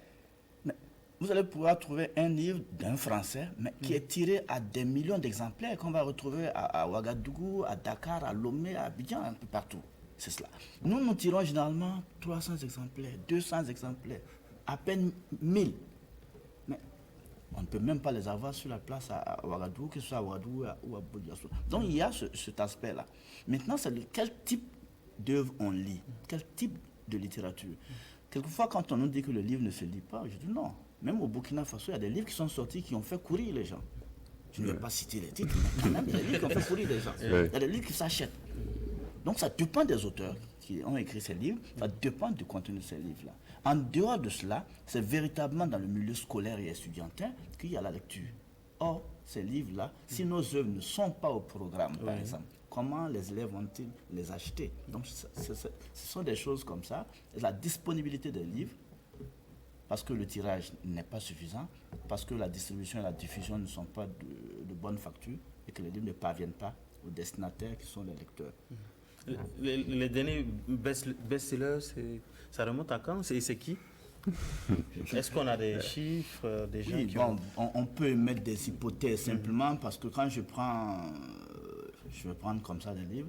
Mais vous allez pouvoir trouver un livre d'un Français, mais qui est tiré à des millions d'exemplaires qu'on va retrouver à Ouagadougou, à Dakar, à Lomé, à Abidjan, un peu partout. C'est cela. Nous tirons généralement 300 exemplaires, 200 exemplaires, à peine 1000. On ne peut même pas les avoir sur la place à Ouagadougou, que ce soit à Ouagadougou ou à Bodiasso. Donc il y a cet aspect-là. Maintenant, c'est quel type d'œuvre on lit, quel type de littérature. Quelquefois, quand on nous dit que le livre ne se lit pas, je dis non. Même au Burkina Faso, il y a des livres qui sont sortis qui ont fait courir les gens. Je ne vais pas citer les titres, mais quand même, il y a des livres qui ont fait courir les gens. Il y a des livres qui s'achètent. Donc ça dépend des auteurs qui ont écrit ces livres, ça dépend du contenu de ces livres-là. En dehors de cela, c'est véritablement dans le milieu scolaire et estudiantin qu'il y a la lecture. Or, ces livres-là, si nos œuvres ne sont pas au programme, par exemple, comment les élèves vont-ils les acheter? Donc, ce sont des choses comme ça. Et la disponibilité des livres, parce que le tirage n'est pas suffisant, parce que la distribution et la diffusion ne sont pas de bonne facture et que les livres ne parviennent pas aux destinataires qui sont les lecteurs. Les derniers best-sellers, ça remonte à quand? C'est qui? Est-ce qu'on a des chiffres, des gens qui ont... on peut émettre des hypothèses simplement parce que quand je vais prendre comme ça des livres,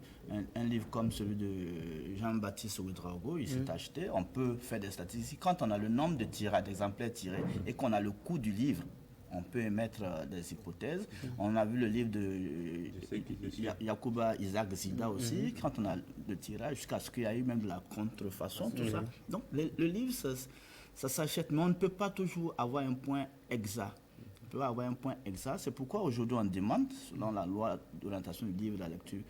un livre comme celui de Jean-Baptiste Ouedraogo, il s'est acheté, on peut faire des statistiques. Quand on a le nombre d'exemplaires tirés et qu'on a le coût du livre, on peut émettre des hypothèses. On a vu le livre de Yacouba Isaac Zida aussi, quand on a le tirage, jusqu'à ce qu'il y ait eu même de la contrefaçon, tout ça. Donc le livre, ça s'achète, mais on ne peut pas toujours avoir un point exact. On peut avoir un point exact. C'est pourquoi aujourd'hui on demande, selon la loi d'orientation du livre et de la lecture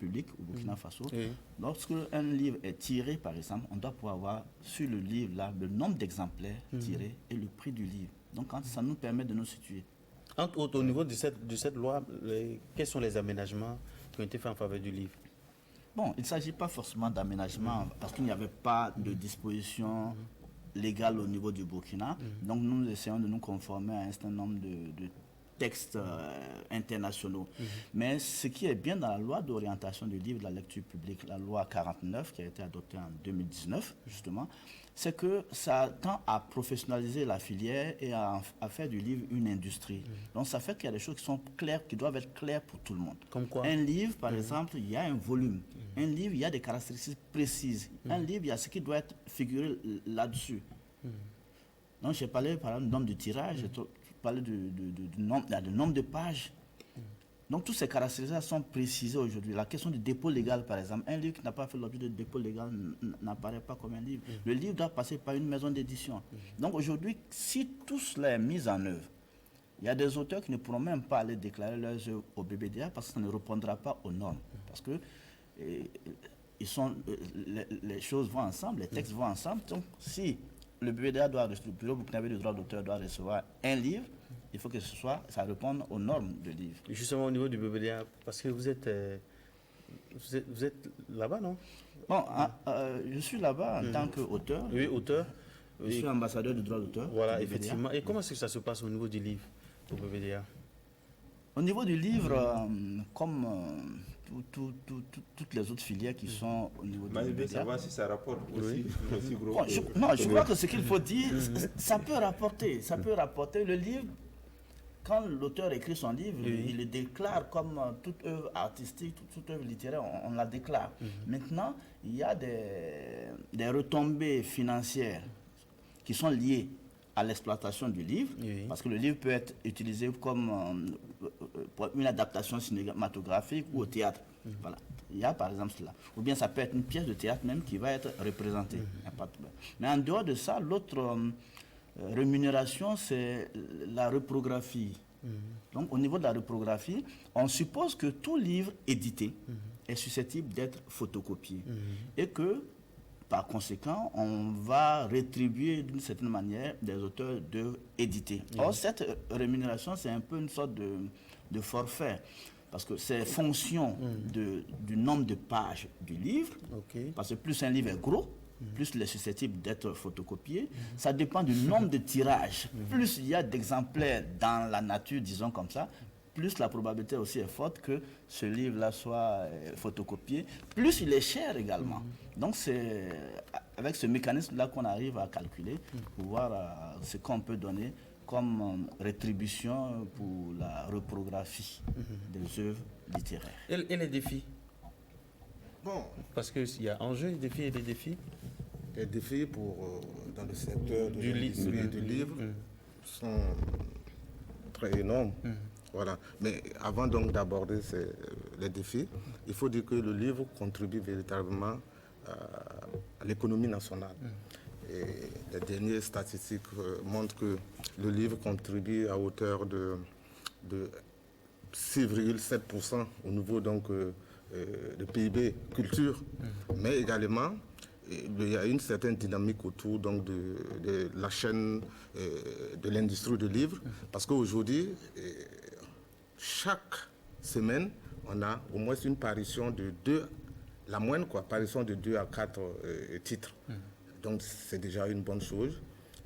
publique au Burkina Faso, lorsque un livre est tiré, par exemple, on doit pouvoir avoir sur le livre là le nombre d'exemplaires tirés et le prix du livre. Donc ça nous permet de nous situer. Entre autres, au niveau de cette loi, quels sont les aménagements qui ont été faits en faveur du livre? Bon, il ne s'agit pas forcément d'aménagement parce qu'il n'y avait pas de disposition légale au niveau du Burkina. Donc nous essayons de nous conformer à un certain nombre de textes internationaux. Mais ce qui est bien dans la loi d'orientation du livre de la lecture publique, la loi 49 qui a été adoptée en 2019 justement, c'est que ça tend à professionnaliser la filière et à faire du livre une industrie. Donc ça fait qu'il y a des choses qui sont claires, qui doivent être claires pour tout le monde. Comme quoi? Un livre, par exemple, il y a un volume. Un livre, il y a des caractéristiques précises. Un livre, il y a ce qui doit être figuré là-dessus. Donc j'ai parlé par exemple du nombre de tirages, j'ai parlé du nombre de pages. Donc toutes ces caractéristiques sont précisées aujourd'hui. La question du dépôt légal, par exemple, un livre qui n'a pas fait l'objet de dépôt légal n'apparaît pas comme un livre. Le livre doit passer par une maison d'édition. Donc aujourd'hui, si tout cela est mis en œuvre, il y a des auteurs qui ne pourront même pas aller déclarer leurs œuvres au BBDA parce que ça ne répondra pas aux normes. Parce que les choses vont ensemble, les textes vont ensemble. Donc si le BBDA le Bureau burkinabé du droit d'auteur doit recevoir un livre, il faut que ça réponde aux normes de livre. Justement au niveau du BBDA, parce que vous êtes là-bas, non? Bon, je suis là-bas en tant qu'auteur. Oui, auteur. Je suis ambassadeur du droit d'auteur. Voilà, effectivement. Et comment est-ce que ça se passe au niveau du livre au PVDA? Au niveau du livre, comme toutes les autres filières qui sont au niveau du PVDA. Savoir si ça rapporte aussi gros. Bon, je crois que ce qu'il faut dire, ça peut rapporter. Ça peut rapporter. Le livre, quand l'auteur écrit son livre, il le déclare comme toute œuvre artistique, toute œuvre littéraire, on la déclare. Maintenant, il y a des retombées financières qui sont liées à l'exploitation du livre, parce que le livre peut être utilisé comme pour une adaptation cinématographique ou au théâtre. Voilà. Il y a par exemple cela. Ou bien ça peut être une pièce de théâtre même qui va être représentée. Mais en dehors de ça, l'autre rémunération, c'est la reprographie. Donc au niveau de la reprographie, on suppose que tout livre édité est susceptible d'être photocopié. Et que par conséquent, on va rétribuer d'une certaine manière des auteurs d'œuvres éditées. Or, cette rémunération, c'est un peu une sorte de forfait, parce que c'est fonction du nombre de pages du livre, parce que plus un livre est gros, plus il est susceptible d'être photocopié. Ça dépend du nombre de tirages. Plus il y a d'exemplaires dans la nature, disons comme ça, plus la probabilité aussi est forte que ce livre-là soit photocopié, plus il est cher également. Donc c'est avec ce mécanisme-là qu'on arrive à calculer pour voir ce qu'on peut donner comme rétribution pour la reprographie des œuvres littéraires. Et les défis? Bon. Parce qu'il y a enjeux, les défis et les défis. Les défis dans le secteur du livre sont très énormes. Voilà. Mais avant donc d'aborder les défis, il faut dire que le livre contribue véritablement à l'économie nationale. Et les dernières statistiques montrent que le livre contribue à hauteur de 6,7% au niveau donc, de PIB culture, mais également il y a une certaine dynamique autour donc, de la chaîne de l'industrie du livre, parce qu'aujourd'hui, chaque semaine, on a au moins une parution de 2, la moindre parution de 2 à 4 titres. Donc c'est déjà une bonne chose.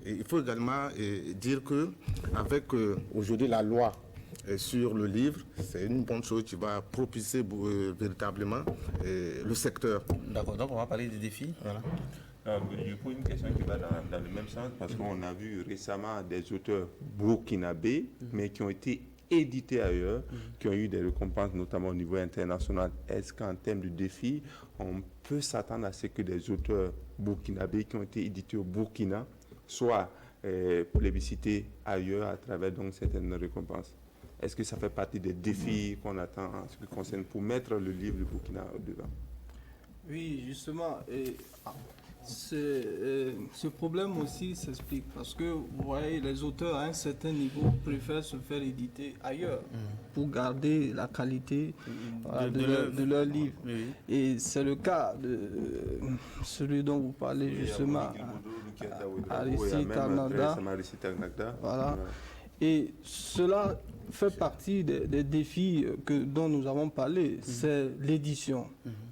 Et il faut également dire qu'avec aujourd'hui la loi sur le livre, c'est une bonne chose qui va propulser véritablement le secteur. D'accord, donc on va parler des défis. Voilà. Je pose une question qui va dans le même sens, parce qu'on a vu récemment des auteurs burkinabés, mais qui ont été édités ailleurs, qui ont eu des récompenses, notamment au niveau international. Est-ce qu'en termes de défis, on peut s'attendre à ce que des auteurs burkinabés qui ont été édités au Burkina soient plébiscités ailleurs à travers donc, certaines récompenses? Est-ce que ça fait partie des défis qu'on attend en ce qui concerne pour mettre le livre du Burkina au-devant? Oui, justement. Ce problème aussi s'explique parce que vous voyez, les auteurs à un certain niveau préfèrent se faire éditer ailleurs pour garder la qualité de leur livre. Oui. Et c'est le cas de celui dont vous parlez justement, Aristide Tarnagda. Voilà. Et cela fait partie des défis dont nous avons parlé, c'est l'édition.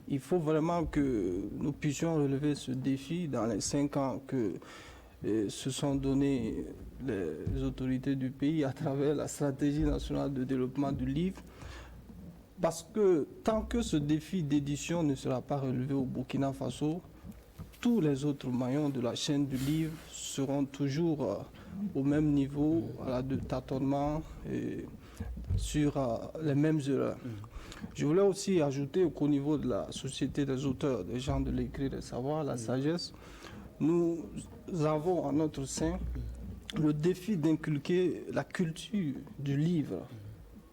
Il faut vraiment que nous puissions relever ce défi dans les 5 ans que se sont donnés les autorités du pays à travers la stratégie nationale de développement du livre. Parce que tant que ce défi d'édition ne sera pas relevé au Burkina Faso, tous les autres maillons de la chaîne du livre seront toujours au même niveau de tâtonnement et sur les mêmes erreurs. Je voulais aussi ajouter qu'au niveau de la société des auteurs, des gens de l'écrit, des savoirs, la sagesse, nous avons en notre sein le défi d'inculquer la culture du livre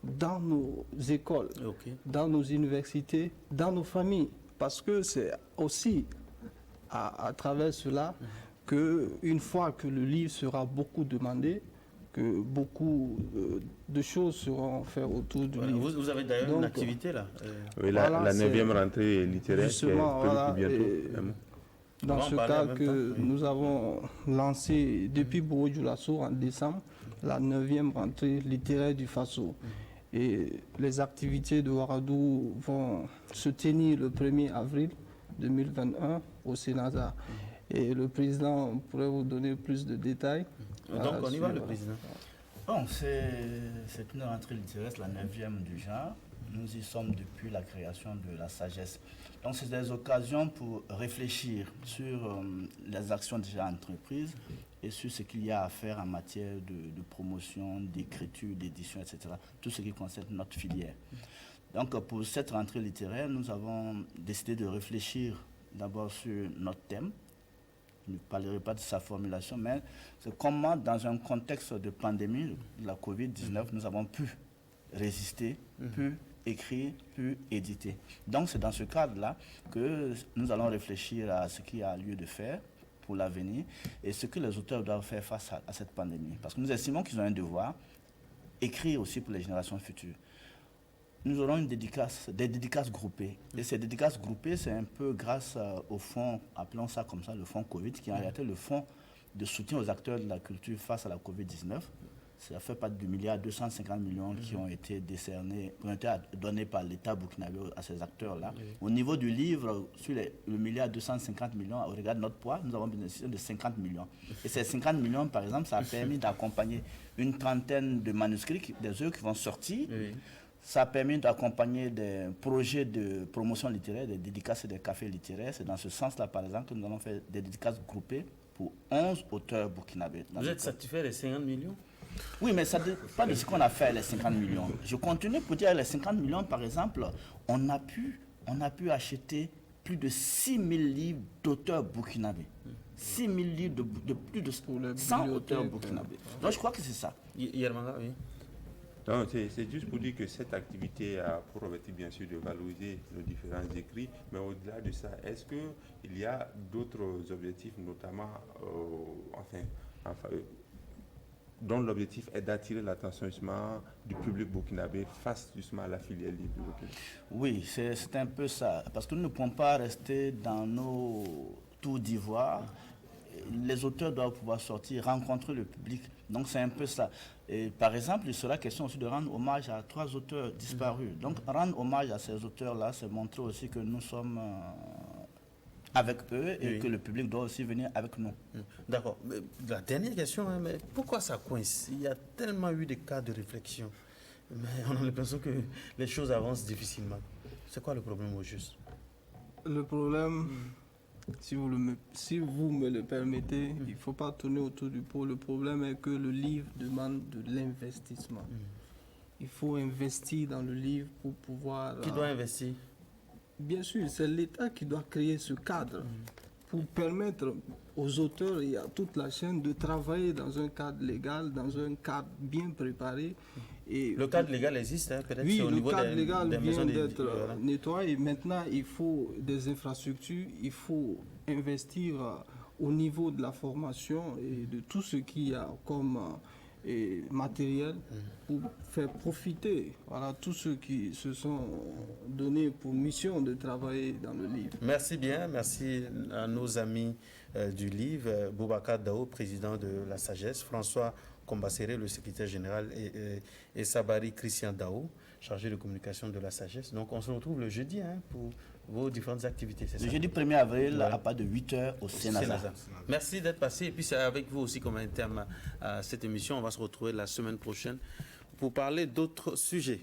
dans nos écoles, dans nos universités, dans nos familles, parce que c'est aussi à travers cela qu'une fois que le livre sera beaucoup demandé, que beaucoup de choses seront faites autour du livre. Vous avez d'ailleurs une activité là. Oui, la 9e rentrée littéraire qui est prévue bientôt. Dans ce cadre que nous avons lancé depuis Bourou Dioulasso en décembre, la 9e rentrée littéraire du Faso. Et les activités de Ouagadougou vont se tenir le 1er avril 2021 au Sénasa. Et le président pourrait vous donner plus de détails. Donc on y va, le président. Bon, c'est une rentrée littéraire, la 9e du genre. Nous y sommes depuis la création de la sagesse. Donc c'est des occasions pour réfléchir sur les actions déjà entreprises et sur ce qu'il y a à faire en matière de promotion, d'écriture, d'édition, etc. Tout ce qui concerne notre filière. Donc pour cette rentrée littéraire, nous avons décidé de réfléchir d'abord sur notre thème. Je ne parlerai pas de sa formulation, mais c'est comment, dans un contexte de pandémie, de la Covid-19, nous avons pu résister, pu écrire, pu éditer. Donc c'est dans ce cadre-là que nous allons réfléchir à ce qu'il y a lieu de faire pour l'avenir et ce que les auteurs doivent faire face à cette pandémie. Parce que nous estimons qu'ils ont un devoir, écrire aussi pour les générations futures. Nous aurons des dédicaces groupées. Et ces dédicaces groupées, c'est un peu grâce au fonds, appelons ça comme ça, le fonds Covid, qui est en réalité le fonds de soutien aux acteurs de la culture face à la Covid-19. Ça fait partie du milliard 250 millions qui ont été décernés, qui ont été donnés par l'État burkinabé à ces acteurs-là. Au niveau du livre, sur le milliard 250 millions, au regard de notre poids, nous avons bénéficié de 50 millions. Et ces 50 millions, par exemple, ça a permis d'accompagner une trentaine de manuscrits, des œuvres qui vont sortir. Ça a permis d'accompagner des projets de promotion littéraire, des dédicaces et des cafés littéraires. C'est dans ce sens-là, par exemple, que nous allons faire des dédicaces groupées pour 11 auteurs burkinabés. Vous êtes satisfait des 50 millions? Oui, mais ça ne dépend pas de ce qu'on a fait, les 50 millions. Je continue pour dire, les 50 millions, par exemple, on a pu acheter plus de 6 000 livres d'auteurs burkinabés. 6 000 livres de plus de 100 auteurs burkinabés. Donc je crois que c'est ça. Yermanga, oui. Non, c'est juste pour dire que cette activité a pour objectif, bien sûr, de valoriser nos différents écrits, mais au-delà de ça, est-ce qu'il y a d'autres objectifs, notamment, dont l'objectif est d'attirer l'attention justement du public burkinabé face justement à la filière libre du Burkina? Oui, c'est un peu ça, parce que nous ne pouvons pas rester dans nos tours d'ivoire. Les auteurs doivent pouvoir sortir, rencontrer le public. Donc c'est un peu ça. Et par exemple, il sera question aussi de rendre hommage à 3 auteurs disparus. Donc rendre hommage à ces auteurs-là, c'est montrer aussi que nous sommes avec eux et que le public doit aussi venir avec nous. D'accord. La dernière question, mais pourquoi ça coince? Il y a tellement eu de cas de réflexion, mais on a l'impression que les choses avancent difficilement. C'est quoi le problème au juste? Le problème... Si vous me le permettez, il ne faut pas tourner autour du pot. Le problème est que le livre demande de l'investissement. Il faut investir dans le livre pour pouvoir... Qui doit investir? Bien sûr, c'est l'État qui doit créer ce cadre pour permettre aux auteurs et à toute la chaîne de travailler dans un cadre légal, dans un cadre bien préparé. Et le cadre légal existe, hein, peut-être oui, au niveau le cadre légal vient d'être nettoyé. Maintenant, il faut des infrastructures, il faut investir au niveau de la formation et de tout ce qu'il y a comme matériel pour faire profiter tous ceux qui se sont donnés pour mission de travailler dans le livre. Merci bien, merci à nos amis du livre, Boubacar Dao, président de la Sagesse, François Kombasséré, le secrétaire général, et Sabari Christian Dao, chargé de communication de la Sagesse. Donc on se retrouve le jeudi pour vos différentes activités. Le jeudi 1er avril, à partir de 8h au Sénasa. Merci d'être passé. Et puis c'est avec vous aussi comme un terme à cette émission. On va se retrouver la semaine prochaine pour parler d'autres sujets.